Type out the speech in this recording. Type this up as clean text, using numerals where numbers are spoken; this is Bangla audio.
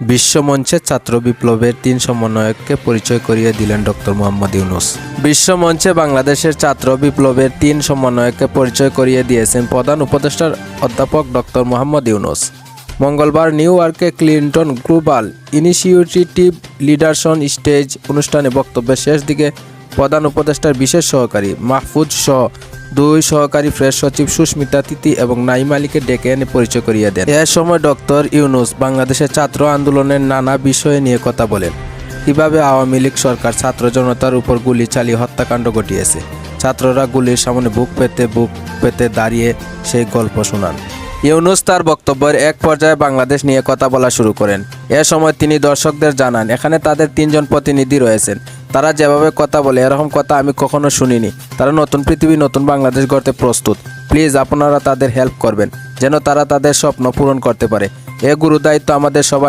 বিশ্বমঞ্চে ছাত্র বিপ্লবের ৩ সমন্বয়ককে পরিচয় করিয়ে দিলেন ডক্টর মোহাম্মদ ইউনূস। বিশ্বমঞ্চে বাংলাদেশের ছাত্র বিপ্লবের ৩ সমন্বয়ককে পরিচয় করিয়ে দিয়েছেন প্রধান উপদেষ্টা অধ্যাপক ডক্টর মোহাম্মদ ইউনূস। মঙ্গলবার নিউ ইয়র্কে ক্লিন্টন গ্লোবাল ইনিশিয়েটিভ লিডারশন স্টেজ অনুষ্ঠানে বক্তব্যের শেষ দিকে প্রধান উপদেষ্টার বিশেষ সহকারী মাহফুজ সহ 2 সহকারী প্রেস সচিব সুস্মিতা তিথি এবং নাঈম আলীকে ডেকে এনে পরিচয় করিয়ে দেন। এ সময় ডক্টর ইউনূস বাংলাদেশের ছাত্র আন্দোলনের নানা বিষয় নিয়ে কথা বলেন। কিভাবে আওয়ামী লীগ সরকার ছাত্র জনতার উপর গুলি চালিয়ে হত্যাকাণ্ড ঘটিয়েছে, ছাত্ররা গুলির সামনে বুক পেতে দাঁড়িয়ে সেই গল্প শোনান। ইউনূস তার বক্তব্যের এক পর্যায়ে বাংলাদেশ নিয়ে কথা বলা শুরু করেন। এ সময় তিনি দর্শকদের জানান, এখানে তাদের 3 জন প্রতিনিধি রয়েছেন। তারা যেভাবে কথা বলে এরকম কথা আমি কখনো শুনিনি। তারা নতুন পৃথিবী, নতুন বাংলাদেশ গড়তে প্রস্তুত। প্লিজ আপনারা তাদের হেল্প করবেন যেন তারা তাদের স্বপ্ন পূরণ করতে পারে। এ গুরুদায়িত্ব আমাদের সবার।